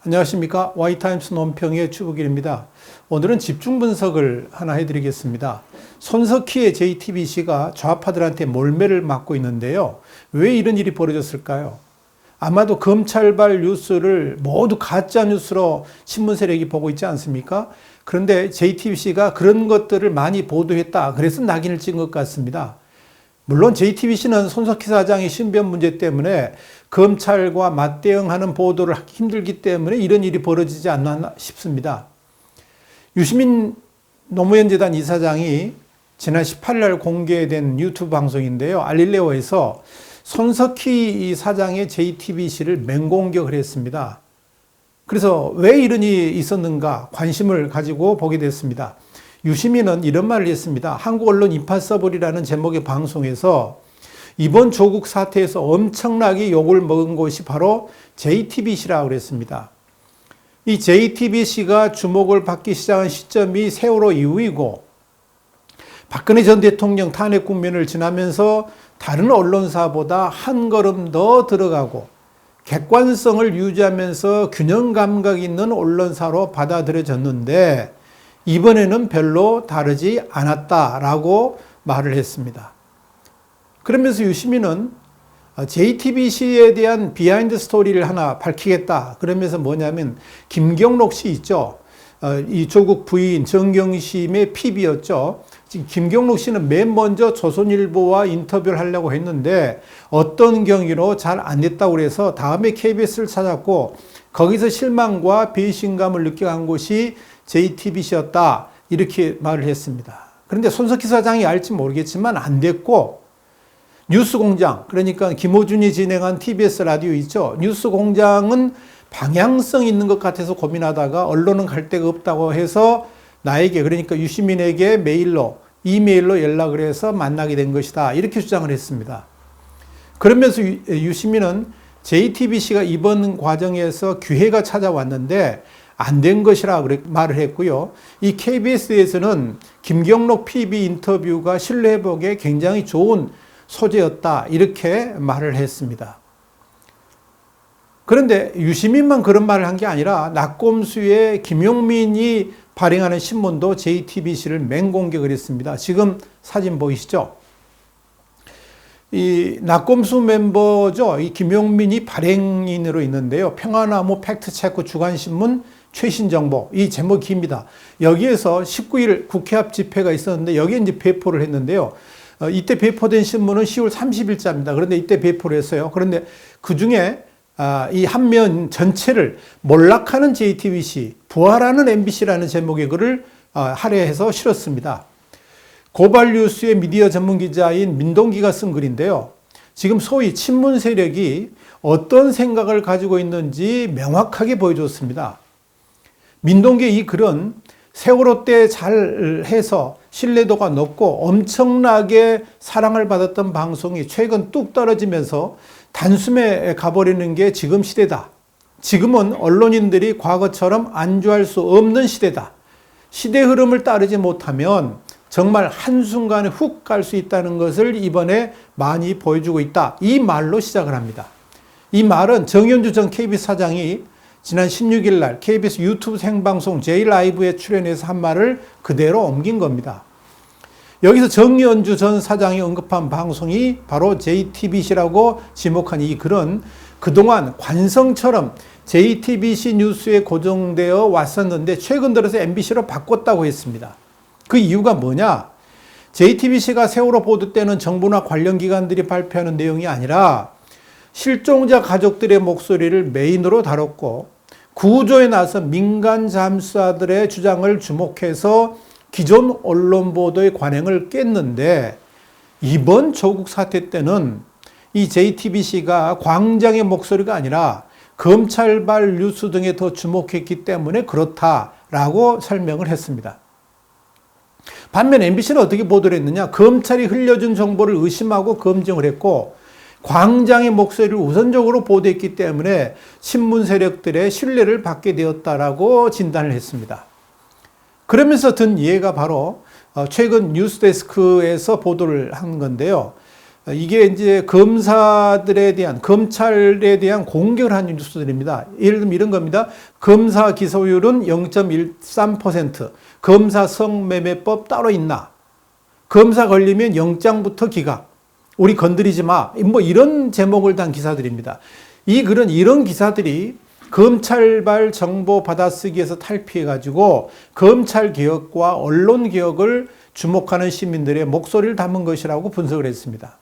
안녕하십니까. Y타임스 논평의 추국일입니다. 오늘은 집중 분석을 하나 해드리겠습니다. 손석희의 JTBC가 좌파들한테 몰매를 맞고 있는데요. 왜 이런 일이 벌어졌을까요? 아마도 검찰발 뉴스를 모두 가짜 뉴스로 신문 세력이 보고 있지 않습니까? 그런데 JTBC가 그런 것들을 많이 보도했다. 그래서 낙인을 찍은 것 같습니다. 물론 JTBC는 손석희 사장의 신변 문제 때문에 검찰과 맞대응하는 보도를 하기 힘들기 때문에 이런 일이 벌어지지 않나 싶습니다. 유시민 노무현 재단 이사장이 지난 18일 날 공개된 유튜브 방송인데요. 알릴레오에서 손석희 사장의 JTBC를 맹공격을 했습니다. 그래서 왜 이런 일이 있었는가 관심을 가지고 보게 됐습니다. 유시민은 이런 말을 했습니다. 한국 언론 임파서블이라는 제목의 방송에서 이번 조국 사태에서 엄청나게 욕을 먹은 곳이 바로 JTBC라고 그랬습니다. 이 JTBC가 주목을 받기 시작한 시점이 세월호 이후이고 박근혜 전 대통령 탄핵 국면을 지나면서 다른 언론사보다 한 걸음 더 들어가고 객관성을 유지하면서 균형 감각 있는 언론사로 받아들여졌는데 이번에는 별로 다르지 않았다라고 말을 했습니다. 그러면서 유시민은 JTBC에 대한 비하인드 스토리를 하나 밝히겠다. 그러면서 뭐냐면 김경록 씨 있죠. 이 조국 부인 정경심의 PB였죠. 지금 김경록 씨는 맨 먼저 조선일보와 인터뷰를 하려고 했는데 어떤 경위로 잘 안 됐다고 그래서 다음에 KBS를 찾았고 거기서 실망과 배신감을 느껴간 곳이 JTBC였다. 이렇게 말을 했습니다. 그런데 손석희 사장이 알지 모르겠지만 안 됐고 뉴스공장, 그러니까 김호준이 진행한 TBS 라디오 있죠. 뉴스공장은 방향성 있는 것 같아서 고민하다가 언론은 갈 데가 없다고 해서 나에게, 그러니까 유시민에게 이메일로 연락을 해서 만나게 된 것이다. 이렇게 주장을 했습니다. 그러면서 유시민은 JTBC가 이번 과정에서 기회가 찾아왔는데 안 된 것이라 말을 했고요. 이 KBS에서는 김경록 PB 인터뷰가 신뢰 회복에 굉장히 좋은 소재였다. 이렇게 말을 했습니다. 그런데 유시민만 그런 말을 한 게 아니라 낙곰수의 김용민이 발행하는 신문도 JTBC를 맹공격을 했습니다. 지금 사진 보이시죠? 이 낙곰수 멤버죠. 이 김용민이 발행인으로 있는데요. 평화나무 팩트체크 주간신문 최신 정보, 이 제목이 깁니다. 여기에서 19일 국회 앞 집회가 있었는데 여기에 이제 배포를 했는데요. 이때 배포된 신문은 10월 30일자입니다. 그런데 이때 배포를 했어요. 그런데 그 중에 이 한 면 전체를 몰락하는 JTBC, 부활하는 MBC라는 제목의 글을 할애해서 실었습니다. 고발뉴스의 미디어 전문 기자인 민동기가 쓴 글인데요. 지금 소위 친문 세력이 어떤 생각을 가지고 있는지 명확하게 보여줬습니다. 민동기의 이 글은 세월호 때 잘 해서 신뢰도가 높고 엄청나게 사랑을 받았던 방송이 최근 뚝 떨어지면서 단숨에 가버리는 게 지금 시대다. 지금은 언론인들이 과거처럼 안주할 수 없는 시대다. 시대 흐름을 따르지 못하면 정말 한순간에 훅 갈 수 있다는 것을 이번에 많이 보여주고 있다. 이 말로 시작을 합니다. 이 말은 정현주 전 KBS 사장이 지난 16일 날 KBS 유튜브 생방송 J라이브에 출연해서 한 말을 그대로 옮긴 겁니다. 여기서 정연주 전 사장이 언급한 방송이 바로 JTBC라고 지목한 이 글은 그동안 관성처럼 JTBC 뉴스에 고정되어 왔었는데 최근 들어서 MBC로 바꿨다고 했습니다. 그 이유가 뭐냐? JTBC가 세월호 보도 때는 정부나 관련 기관들이 발표하는 내용이 아니라 실종자 가족들의 목소리를 메인으로 다뤘고 구조에 나서 민간 잠수사들의 주장을 주목해서 기존 언론 보도의 관행을 깼는데 이번 조국 사태 때는 이 JTBC가 광장의 목소리가 아니라 검찰발 뉴스 등에 더 주목했기 때문에 그렇다라고 설명을 했습니다. 반면 MBC는 어떻게 보도를 했느냐? 검찰이 흘려준 정보를 의심하고 검증을 했고 광장의 목소리를 우선적으로 보도했기 때문에 신문 세력들의 신뢰를 받게 되었다라고 진단을 했습니다. 그러면서 든 이해가 바로 최근 뉴스데스크에서 보도를 한 건데요. 이게 이제 검사들에 대한, 검찰에 대한 공격을 하는 뉴스들입니다. 예를 들면 이런 겁니다. 검사 기소율은 0.13%. 검사 성매매법 따로 있나? 검사 걸리면 영장부터 기각. 우리 건드리지 마. 뭐 이런 제목을 단 기사들입니다. 이 글은 이런 기사들이 검찰발 정보 받아쓰기에서 탈피해가지고 검찰 개혁과 언론 개혁을 주목하는 시민들의 목소리를 담은 것이라고 분석을 했습니다.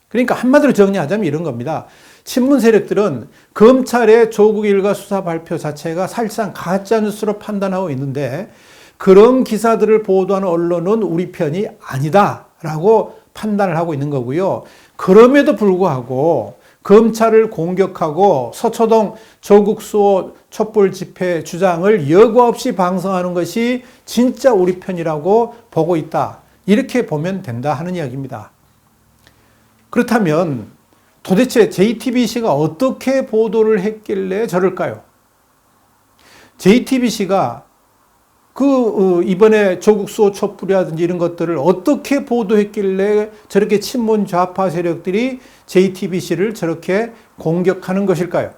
그러니까 한마디로 정리하자면 이런 겁니다. 친문 세력들은 검찰의 조국 일가 수사 발표 자체가 사실상 가짜뉴스로 판단하고 있는데 그런 기사들을 보도하는 언론은 우리 편이 아니다라고 판단을 하고 있는 거고요. 그럼에도 불구하고 검찰을 공격하고 서초동 조국 수호 촛불 집회 주장을 여과 없이 방송하는 것이 진짜 우리 편이라고 보고 있다. 이렇게 보면 된다 하는 이야기입니다. 그렇다면 도대체 JTBC가 어떻게 보도를 했길래 저럴까요? JTBC가 이번에 조국 수호 촛불이라든지 이런 것들을 어떻게 보도했길래 저렇게 친문 좌파 세력들이 JTBC를 저렇게 공격하는 것일까요?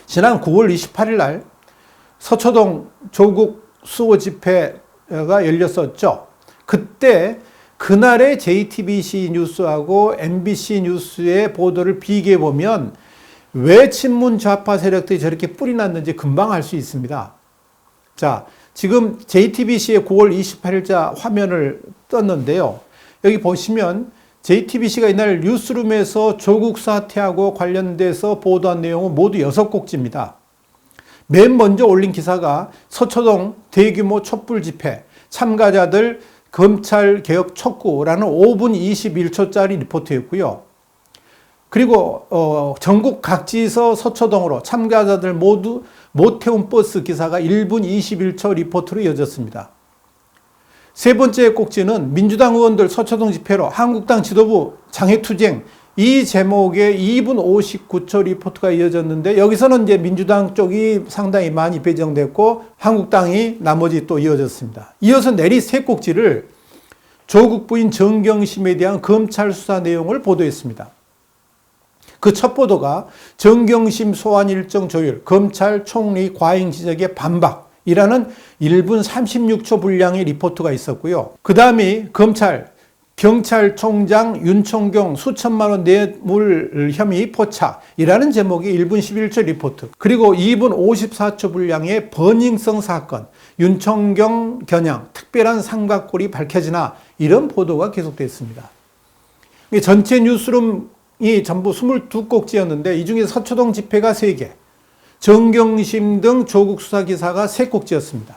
지난 9월 28일 날 서초동 조국 수호 집회가 열렸었죠. 그때 그날의 JTBC 뉴스하고 MBC 뉴스의 보도를 비교해 보면 왜 친문 좌파 세력들이 저렇게 뿌리 났는지 금방 알 수 있습니다. 자, 지금 JTBC의 9월 28일자 화면을 떴는데요. 여기 보시면 JTBC가 이날 뉴스룸에서 조국 사태하고 관련돼서 보도한 내용은 모두 6곡지입니다. 맨 먼저 올린 기사가 서초동 대규모 촛불 집회 참가자들 검찰 개혁 촉구라는 5분 21초짜리 리포트였고요. 그리고 전국 각지에서 서초동으로 참가자들 모두 못 태운 버스 기사가 1분 21초 리포트로 이어졌습니다. 세 번째 꼭지는 민주당 의원들 서초동 집회로 한국당 지도부 장애투쟁, 이 제목에 2분 59초 리포트가 이어졌는데 여기서는 이제 민주당 쪽이 상당히 많이 배정됐고 한국당이 나머지 또 이어졌습니다. 이어서 내리 세 꼭지를 조국 부인 정경심에 대한 검찰 수사 내용을 보도했습니다. 그 첫 보도가 정경심 소환 일정 조율, 검찰 총리 과잉 지적에 반박이라는 1분 36초 분량의 리포트가 있었고요. 그 다음이 경찰총장 윤총경 수천만 원 뇌물 혐의 포착이라는 제목의 1분 11초 리포트. 그리고 2분 54초 분량의 버닝성 사건, 윤총경 겨냥 특별한 삼각골이 밝혀지나 이런 보도가 계속됐습니다. 전체 뉴스룸이 전부 22꼭지였는데 이 중에 서초동 집회가 3개, 정경심 등 조국 수사 기사가 3꼭지였습니다.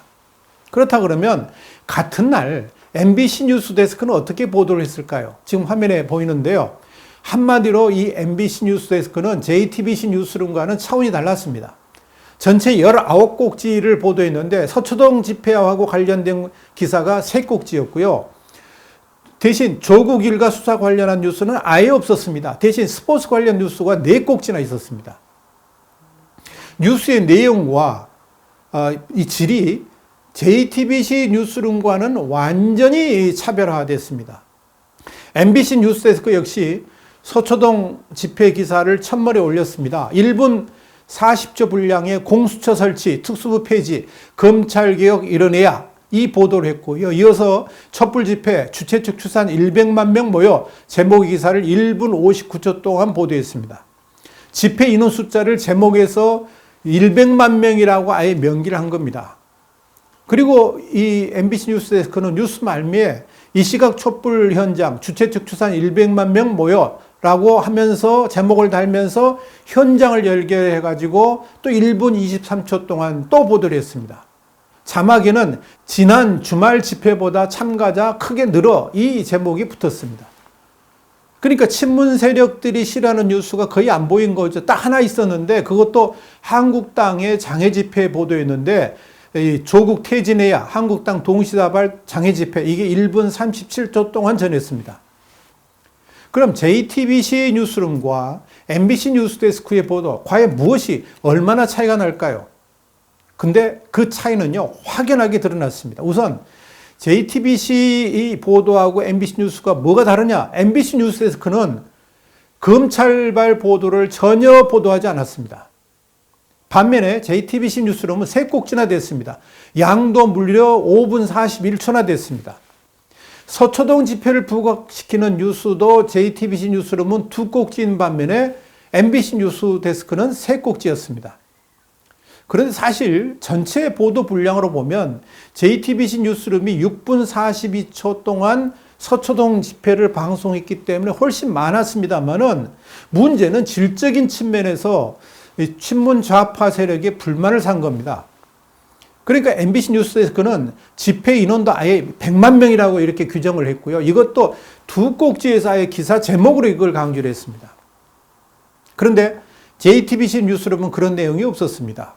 그렇다 그러면 같은 날 MBC 뉴스 데스크는 어떻게 보도를 했을까요? 지금 화면에 보이는데요. 한마디로 이 MBC 뉴스 데스크는 JTBC 뉴스룸과는 차원이 달랐습니다. 전체 19꼭지를 보도했는데 서초동 집회하고 관련된 기사가 3꼭지였고요. 대신 조국 일가 수사 관련한 뉴스는 아예 없었습니다. 대신 스포츠 관련 뉴스가 4꼭지나 있었습니다. 뉴스의 내용과 이 질이 JTBC 뉴스룸과는 완전히 차별화됐습니다. MBC 뉴스데스크 역시 서초동 집회 기사를 첫머리에 올렸습니다. 1분 40초 분량의 공수처 설치, 특수부 폐지, 검찰개혁 이뤄내야 이 보도를 했고요. 이어서 촛불 집회 주최 측 추산 100만 명 모여 제목 기사를 1분 59초 동안 보도했습니다. 집회 인원 숫자를 제목에서 100만 명이라고 아예 명기를 한 겁니다. 그리고 이 MBC 뉴스데스크는 뉴스 말미에 이 시각 촛불 현장 주최 측 추산 100만 명 모여 라고 하면서 제목을 달면서 현장을 연결해가지고 또 1분 23초 동안 또 보도를 했습니다. 자막에는 지난 주말 집회보다 참가자 크게 늘어 이 제목이 붙었습니다. 그러니까 친문 세력들이 싫어하는 뉴스가 거의 안 보인 거죠. 딱 하나 있었는데 그것도 한국당의 장애 집회 보도였는데 조국 퇴진해야 한국당 동시다발 장애 집회 이게 1분 37초 동안 전했습니다. 그럼 JTBC 뉴스룸과 MBC 뉴스데스크의 보도 과연 무엇이 얼마나 차이가 날까요? 근데 그 차이는요 확연하게 드러났습니다. 우선 JTBC 보도하고 MBC 뉴스가 뭐가 다르냐? MBC 뉴스데스크는 검찰발 보도를 전혀 보도하지 않았습니다. 반면에 JTBC 뉴스룸은 3꼭지나 됐습니다. 양도 무려 5분 41초나 됐습니다. 서초동 집회를 부각시키는 뉴스도 JTBC 뉴스룸은 2꼭지인 반면에 MBC 뉴스데스크는 3꼭지였습니다. 그런데 사실 전체 보도 분량으로 보면 JTBC 뉴스룸이 6분 42초 동안 서초동 집회를 방송했기 때문에 훨씬 많았습니다만은 문제는 질적인 측면에서 친문 좌파 세력의 불만을 산 겁니다. 그러니까 MBC 뉴스데스크는 집회 인원도 아예 100만 명이라고 이렇게 규정을 했고요. 이것도 2꼭지에서 아예 기사 제목으로 이걸 강조를 했습니다. 그런데 JTBC 뉴스룸은 그런 내용이 없었습니다.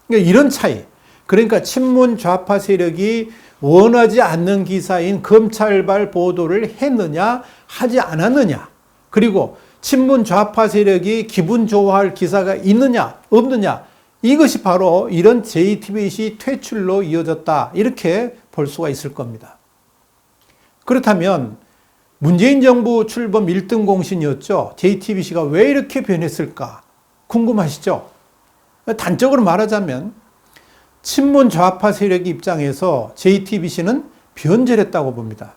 그러니까 이런 차이, 그러니까 친문 좌파 세력이 원하지 않는 기사인 검찰발 보도를 했느냐 하지 않았느냐, 그리고 친문 좌파 세력이 기분 좋아할 기사가 있느냐 없느냐, 이것이 바로 이런 JTBC 퇴출로 이어졌다, 이렇게 볼 수가 있을 겁니다. 그렇다면 문재인 정부 출범 1등 공신이었죠. JTBC가 왜 이렇게 변했을까 궁금하시죠? 단적으로 말하자면 친문 좌파 세력 입장에서 JTBC는 변절했다고 봅니다.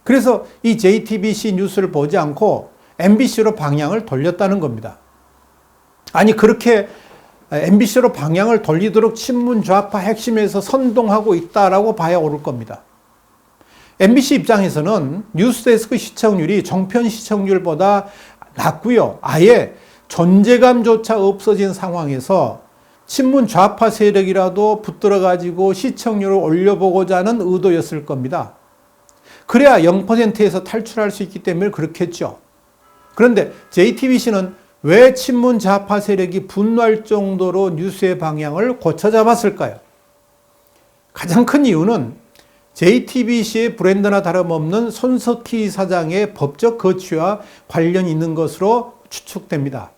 그래서 이 JTBC 뉴스를 보지 않고 MBC로 방향을 돌렸다는 겁니다. 아니, 그렇게 MBC로 방향을 돌리도록 친문 좌파 핵심에서 선동하고 있다라고 봐야 옳을 겁니다. MBC 입장에서는 뉴스데스크 시청률이 종편 시청률보다 낮고요. 아예 존재감조차 없어진 상황에서 친문 좌파 세력이라도 붙들어 가지고 시청률을 올려보고자 하는 의도였을 겁니다. 그래야 0%에서 탈출할 수 있기 때문에 그렇겠죠. 그런데 JTBC는 왜 친문 좌파 세력이 분노할 정도로 뉴스의 방향을 고쳐 잡았을까요? 가장 큰 이유는 JTBC의 브랜드나 다름없는 손석희 사장의 법적 거취와 관련이 있는 것으로 추측됩니다.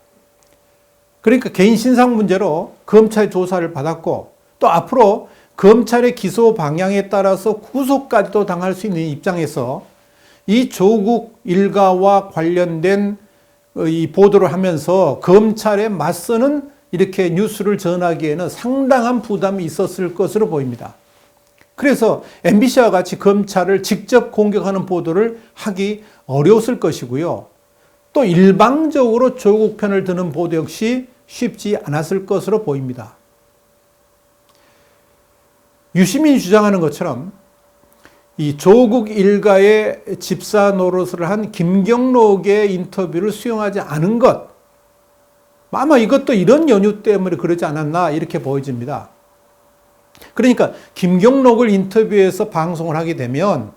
그러니까 개인 신상 문제로 검찰 조사를 받았고, 또 앞으로 검찰의 기소 방향에 따라서 구속까지도 당할 수 있는 입장에서 이 조국 일가와 관련된 이 보도를 하면서 검찰에 맞서는 이렇게 뉴스를 전하기에는 상당한 부담이 있었을 것으로 보입니다. 그래서 MBC와 같이 검찰을 직접 공격하는 보도를 하기 어려웠을 것이고요. 또 일방적으로 조국 편을 드는 보도 역시 쉽지 않았을 것으로 보입니다. 유시민이 주장하는 것처럼 이 조국 일가의 집사 노릇을 한 김경록의 인터뷰를 수용하지 않은 것, 아마 이것도 이런 연유 때문에 그러지 않았나 이렇게 보여집니다. 그러니까 김경록을 인터뷰해서 방송을 하게 되면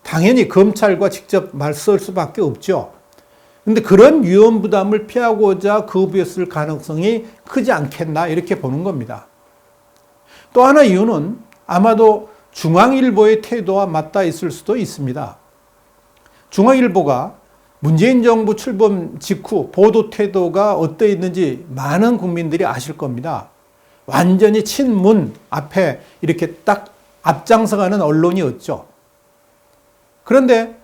당연히 검찰과 직접 맞설 수밖에 없죠. 그런데 그런 위험 부담을 피하고자 거부했을 가능성이 크지 않겠나 이렇게 보는 겁니다. 또 하나 이유는 아마도 중앙일보의 태도와 맞닿아 있을 수도 있습니다. 중앙일보가 문재인 정부 출범 직후 보도 태도가 어떠했는지 많은 국민들이 아실 겁니다. 완전히 친문 앞에 이렇게 딱 앞장서가는 언론이었죠. 그런데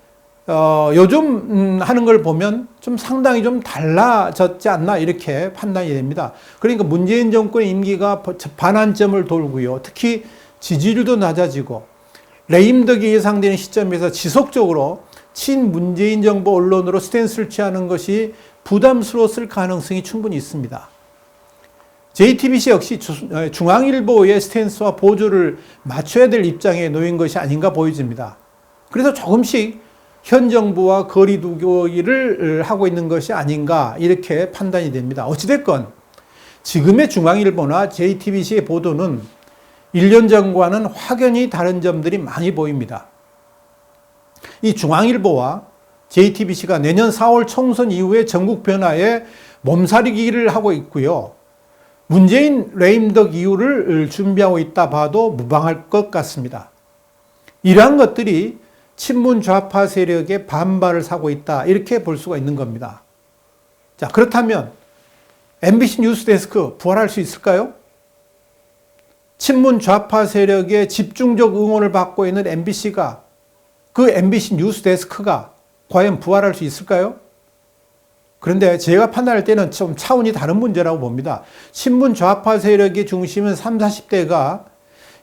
요즘 하는 걸 보면 좀 상당히 좀 달라졌지 않나 이렇게 판단이 됩니다. 그러니까 문재인 정권의 임기가 반환점을 돌고요. 특히 지지율도 낮아지고 레임덕이 예상되는 시점에서 지속적으로 친문재인 정부 언론으로 스탠스를 취하는 것이 부담스러웠을 가능성이 충분히 있습니다. JTBC 역시 중앙일보의 스탠스와 보조를 맞춰야 될 입장에 놓인 것이 아닌가 보여집니다. 그래서 조금씩 현 정부와 거리 두기를 하고 있는 것이 아닌가 이렇게 판단이 됩니다. 어찌됐건 지금의 중앙일보나 JTBC의 보도는 1년 전과는 확연히 다른 점들이 많이 보입니다. 이 중앙일보와 JTBC가 내년 4월 총선 이후에 전국 변화에 몸살이기를 하고 있고요. 문재인 레임덕 이후를 준비하고 있다 봐도 무방할 것 같습니다. 이러한 것들이 친문 좌파 세력의 반발을 사고 있다 이렇게 볼 수가 있는 겁니다. 자, 그렇다면 MBC 뉴스데스크 부활할 수 있을까요? 친문 좌파 세력의 집중적 응원을 받고 있는 MBC가, 그 MBC 뉴스 데스크가 과연 부활할 수 있을까요? 그런데 제가 판단할 때는 좀 차원이 다른 문제라고 봅니다. 친문 좌파 세력의 중심은 30, 40대가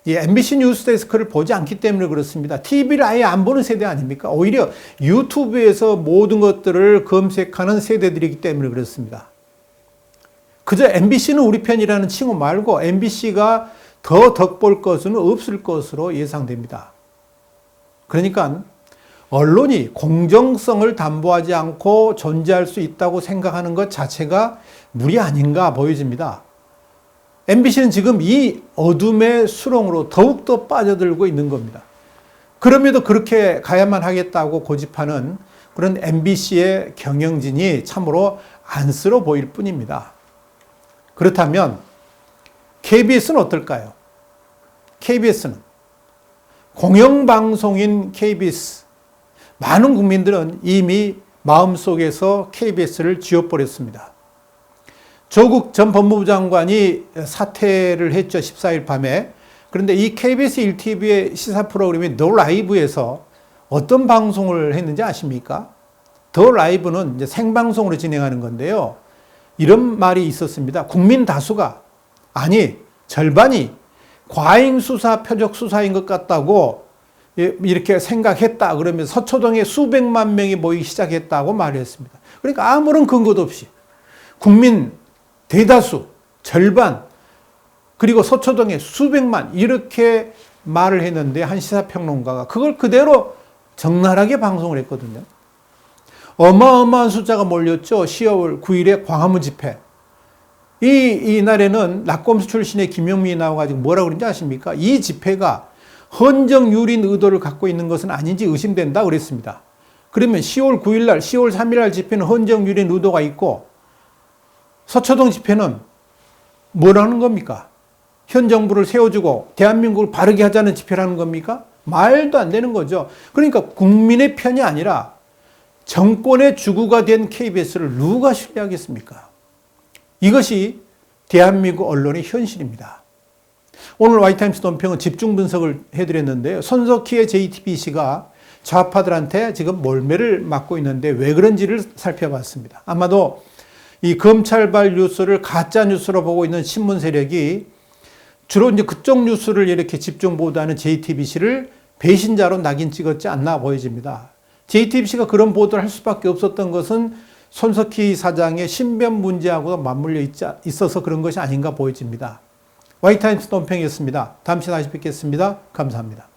이 MBC 뉴스 데스크를 보지 않기 때문에 그렇습니다. TV를 아예 안 보는 세대 아닙니까? 오히려 유튜브에서 모든 것들을 검색하는 세대들이기 때문에 그렇습니다. 그저 MBC는 우리 편이라는 칭호 말고 MBC가 더 덕볼 것은 없을 것으로 예상됩니다. 그러니까 언론이 공정성을 담보하지 않고 존재할 수 있다고 생각하는 것 자체가 무리 아닌가 보여집니다. MBC는 지금 이 어둠의 수렁으로 더욱더 빠져들고 있는 겁니다. 그럼에도 그렇게 가야만 하겠다고 고집하는 그런 MBC의 경영진이 참으로 안쓰러워 보일 뿐입니다. 그렇다면 KBS는 어떨까요? KBS는 공영방송인 KBS, 많은 국민들은 이미 마음속에서 KBS를 지워버렸습니다. 조국 전 법무부 장관이 사퇴를 했죠. 14일 밤에. 그런데 이 KBS 1TV의 시사 프로그램인 더 라이브에서 어떤 방송을 했는지 아십니까? 더 라이브는 이제 생방송으로 진행하는 건데요. 이런 말이 있었습니다. 국민 다수가, 아니 절반이 과잉수사, 표적수사인 것 같다고 이렇게 생각했다. 그러면서 서초동에 수백만 명이 모이기 시작했다고 말했습니다. 그러니까 아무런 근거도 없이 국민 대다수, 절반, 그리고 서초동에 수백만 이렇게 말을 했는데 한 시사평론가가 그걸 그대로 적나라하게 방송을 했거든요. 어마어마한 숫자가 몰렸죠. 10월 9일에 광화문 집회. 이날에는 낙검수 출신의 김영민이 나와가지고 뭐라고 그런지 아십니까? 이 집회가 헌정유린 의도를 갖고 있는 것은 아닌지 의심된다 그랬습니다. 그러면 10월 9일날, 10월 3일날 집회는 헌정유린 의도가 있고 서초동 집회는 뭐라는 겁니까? 현 정부를 세워주고 대한민국을 바르게 하자는 집회라는 겁니까? 말도 안 되는 거죠. 그러니까 국민의 편이 아니라 정권의 주구가 된 KBS를 누가 신뢰하겠습니까? 이것이 대한민국 언론의 현실입니다. 오늘 와이타임스 논평은 집중 분석을 해드렸는데요. 손석희의 JTBC가 좌파들한테 지금 몰매를 맞고 있는데 왜 그런지를 살펴봤습니다. 아마도 이 검찰발 뉴스를 가짜 뉴스로 보고 있는 신문 세력이 주로 이제 그쪽 뉴스를 이렇게 집중 보도하는 JTBC를 배신자로 낙인 찍었지 않나 보여집니다. JTBC가 그런 보도를 할 수밖에 없었던 것은 손석희 사장의 신변 문제하고 맞물려 있어서 그런 것이 아닌가 보여집니다. 와이타임스 논평이었습니다. 다음 시간에 다시 뵙겠습니다. 감사합니다.